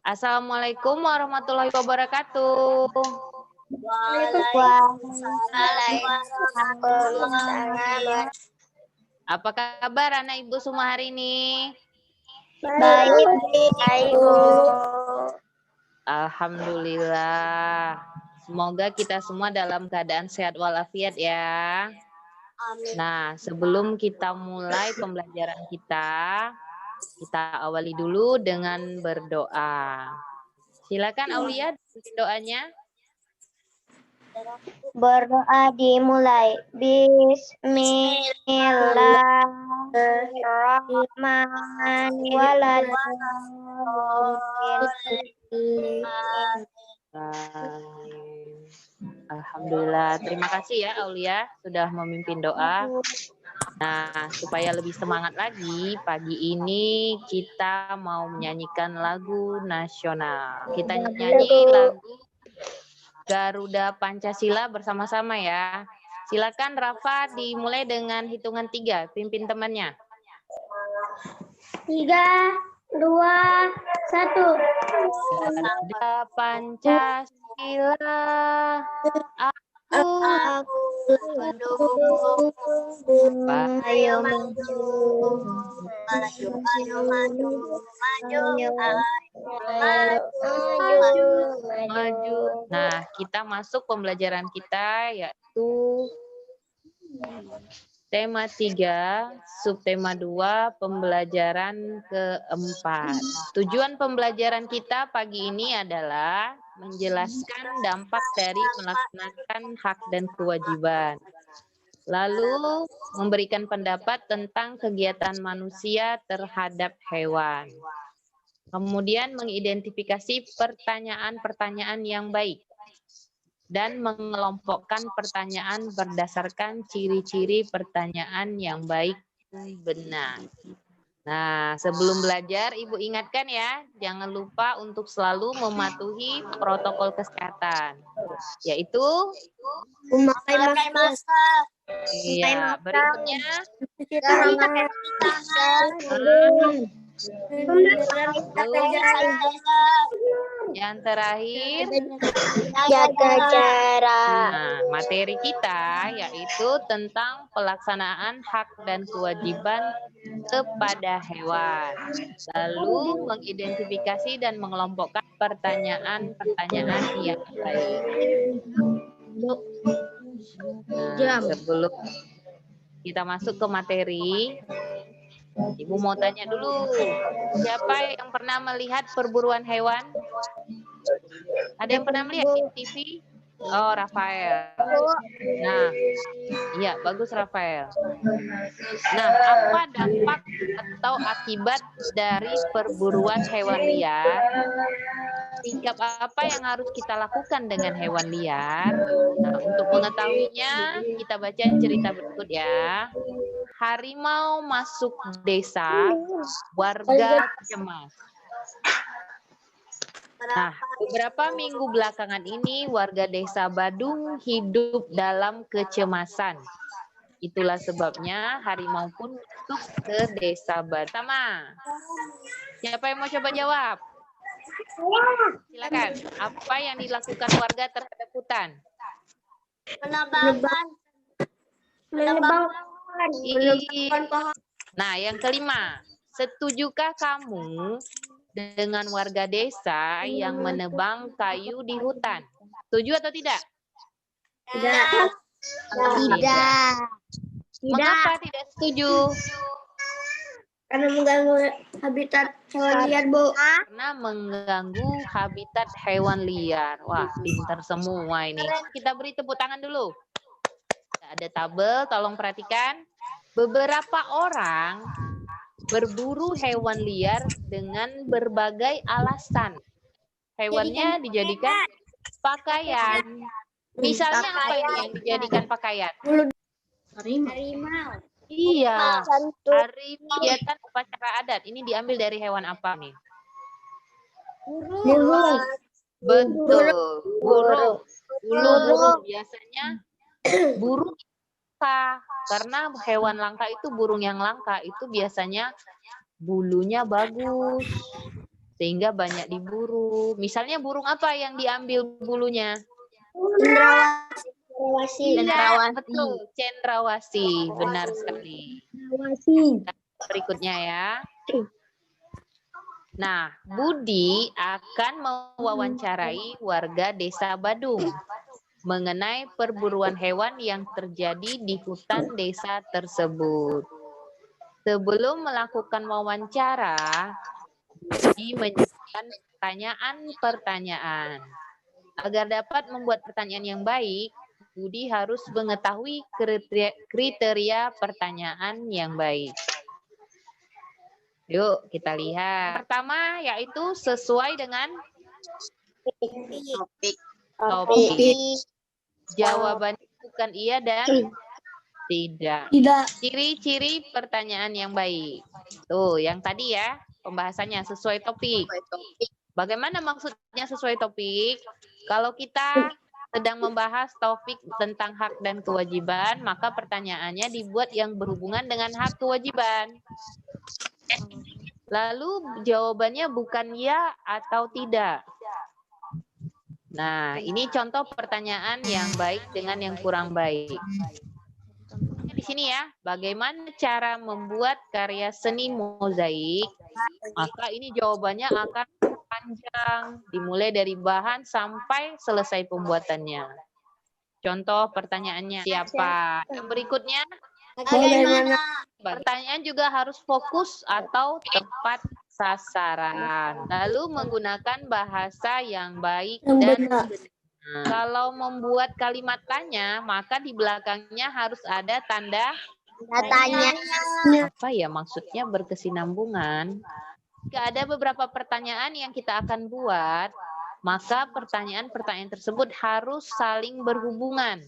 Assalamualaikum warahmatullahi wabarakatuh. Waalaikumsalam. Apa kabar anak ibu semua hari ini? Baik, Bu. Alhamdulillah. Semoga kita semua dalam keadaan sehat walafiat ya. Amin. Nah, sebelum kita mulai pembelajaran kita awali dulu dengan berdoa. Silakan Aulia doanya. Berdoa dimulai. Bismillahirrahmanirrahim. Alhamdulillah. Terima kasih ya Aulia sudah memimpin doa. Nah, supaya lebih semangat lagi, pagi ini kita mau menyanyikan lagu nasional. Kita nyanyi lagu Garuda Pancasila bersama-sama ya. Silakan Rafa dimulai dengan hitungan 3, pimpin temannya. 3, 2, 1. Garuda Pancasila, aku mendukung. Ayo maju, maju. Nah, kita masuk pembelajaran kita yaitu tema 3, subtema 2, pembelajaran keempat. Tujuan pembelajaran kita pagi ini adalah menjelaskan dampak dari melaksanakan hak dan kewajiban. Lalu memberikan pendapat tentang kegiatan manusia terhadap hewan. Kemudian mengidentifikasi pertanyaan-pertanyaan yang baik. Dan mengelompokkan pertanyaan berdasarkan ciri-ciri pertanyaan yang baik dan benar. Nah, sebelum belajar, Ibu ingatkan ya, jangan lupa untuk selalu mematuhi protokol kesehatan, yaitu memakai masker. iya, berikutnya yang terakhir jaga jarak. Nah, materi kita yaitu tentang pelaksanaan hak dan kewajiban kepada hewan. Lalu mengidentifikasi dan mengelompokkan pertanyaan-pertanyaan yang baik. Nah, sebelum kita masuk ke materi, Ibu mau tanya dulu, siapa yang pernah melihat perburuan hewan? Ada yang pernah melihat di TV? Oh, Rafael. Nah, iya, bagus Rafael. Nah, apa dampak atau akibat dari perburuan hewan liar? Sikap apa yang harus kita lakukan dengan hewan liar? Nah, untuk mengetahuinya, kita baca cerita berikut ya. Harimau masuk desa, warga cemas. Nah, beberapa minggu belakangan ini warga desa Badung hidup dalam kecemasan. Itulah sebabnya harimau pun masuk ke desa Badung. Sama. Siapa yang mau coba jawab? Silakan. Apa yang dilakukan warga terhadap hutan? Menebang pohon. Nah, yang kelima. Setujukah kamu dengan warga desa yang menebang kayu di hutan? Setuju atau tidak? Tidak. Mengapa tidak setuju? Karena mengganggu habitat hewan liar, Bu. Karena mengganggu habitat hewan liar. Wah, pintar semua ini. Kita beri tepuk tangan dulu. Ada tabel, tolong perhatikan. Beberapa orang berburu hewan liar dengan berbagai alasan. Hewannya dijadikan pakaian. Misalnya apa ini yang dijadikan pakaian? Harimau. Iya, hari kegiatan upacara adat. Ini diambil dari hewan apa nih? Burung. Betul, burung. Burung biasanya burung langka. Karena hewan langka itu burung yang langka itu biasanya bulunya bagus. sehingga banyak diburu. Misalnya burung apa yang diambil bulunya? Cendrawasih. Iya, betul, cendrawasih, benar sekali. Berikutnya ya. Nah, Budi akan mewawancarai warga desa Badung mengenai perburuan hewan yang terjadi di hutan desa tersebut. Sebelum melakukan wawancara, Budi menyiapkan pertanyaan-pertanyaan. Agar dapat membuat pertanyaan yang baik, Budi harus mengetahui kriteria pertanyaan yang baik. Yuk kita lihat. Pertama yaitu sesuai dengan topik. Jawabannya bukan iya dan tidak. Ciri-ciri pertanyaan yang baik. Tuh, yang tadi ya, pembahasannya sesuai topik. Bagaimana maksudnya sesuai topik? Kalau kita sedang membahas topik tentang hak dan kewajiban, maka pertanyaannya dibuat yang berhubungan dengan hak kewajiban. Lalu jawabannya bukan ya atau tidak. Nah, ini contoh pertanyaan yang baik dengan yang kurang baik. Di sini ya, bagaimana cara membuat karya seni mozaik? Maka ini jawabannya akan panjang, dimulai dari bahan sampai selesai pembuatannya. Contoh pertanyaannya siapa? Yang berikutnya, Bagaimana? pertanyaan juga harus fokus atau tepat sasaran. Lalu menggunakan bahasa yang baik dan benar. Kalau membuat kalimat tanya, maka di belakangnya harus ada tanda Tanya. apa ya maksudnya berkesinambungan. Jika ada beberapa pertanyaan yang kita akan buat, maka pertanyaan-pertanyaan tersebut harus saling berhubungan.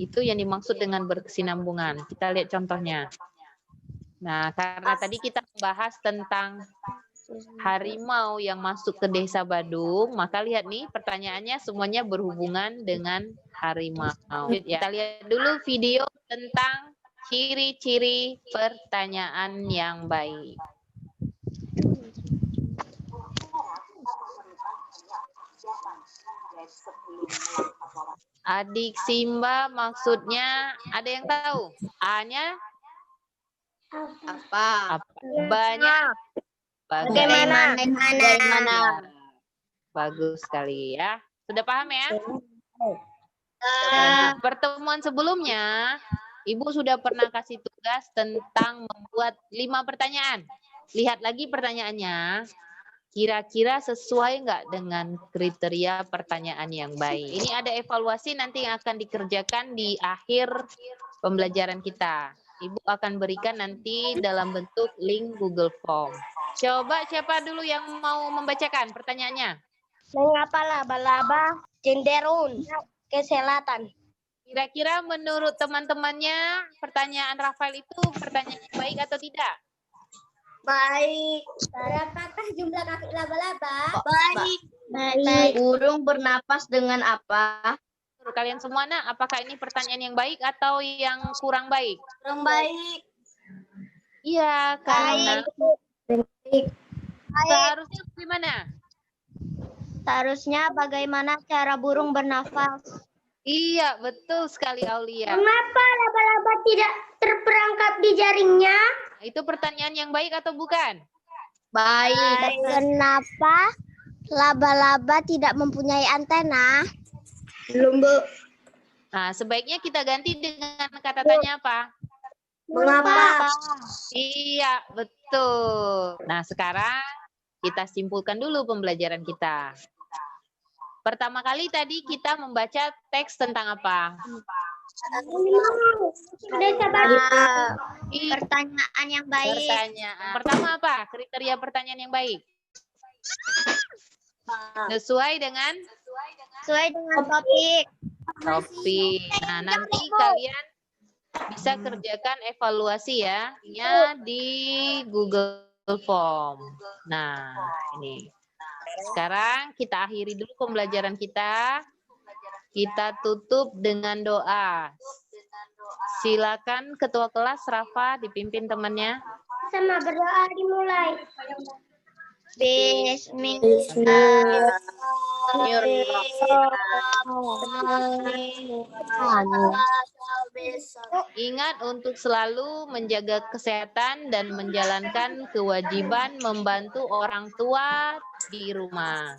Itu yang dimaksud dengan berkesinambungan. Kita lihat contohnya. Nah, karena tadi kita membahas tentang harimau yang masuk ke desa Badung, maka lihat nih pertanyaannya semuanya berhubungan dengan harimau. Kita lihat dulu video tentang ciri-ciri pertanyaan yang baik. Adik Simba maksudnya ada yang tahu? A-nya Apa? banyak. Bagaimana? Ya. Bagus sekali ya. Sudah paham ya? Pertemuan sebelumnya, Ibu sudah pernah kasih tugas tentang membuat 5 pertanyaan. Lihat lagi pertanyaannya. Kira-kira sesuai nggak dengan kriteria pertanyaan yang baik? Ini ada evaluasi nanti yang akan dikerjakan di akhir pembelajaran kita. Ibu akan berikan nanti dalam bentuk link Google Form. Coba siapa dulu yang mau membacakan pertanyaannya? Mengapa laba-laba cenderung ke selatan? Kira-kira menurut teman-temannya pertanyaan Rafael itu pertanyaan yang baik atau tidak? Baik. Berapakah jumlah kaki laba-laba? Baik. Baik. Burung bernapas dengan apa? Menurut kalian semua, nah, apakah ini pertanyaan yang baik atau yang kurang baik? Kurang baik. Iya, karena seharusnya bagaimana? Seharusnya bagaimana cara burung bernafas? Iya, betul sekali Aulia. Mengapa laba-laba tidak terperangkap di jaringnya? Itu pertanyaan yang baik atau bukan? Baik. Kenapa laba-laba tidak mempunyai antena? Belum, Bu. Nah, sebaiknya kita ganti dengan kata tanya apa? Mengapa? Iya, betul. Nah, sekarang kita simpulkan dulu pembelajaran kita. Pertama kali tadi kita membaca teks tentang apa? Pertanyaan yang baik. Pertanyaan. Pertama apa? Kriteria pertanyaan yang baik. Sesuai dengan topik. topik. Nah, nanti kalian bisa kerjakan evaluasi ya di Google Form. Nah, ini. Sekarang kita akhiri dulu pembelajaran kita. Kita tutup dengan doa. Silakan Ketua Kelas Rafa dipimpin temannya. Sama berdoa dimulai. Ingat untuk selalu menjaga kesehatan dan menjalankan kewajiban membantu orang tua di rumah.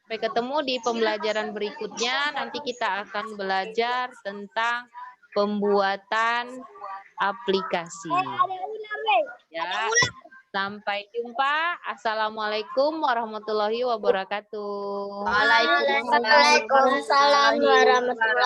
Sampai ketemu di pembelajaran berikutnya. Nanti kita akan belajar tentang pembuatan aplikasi. Ya. Sampai jumpa. Assalamualaikum warahmatullahi wabarakatuh. Waalaikumsalam warahmatullahi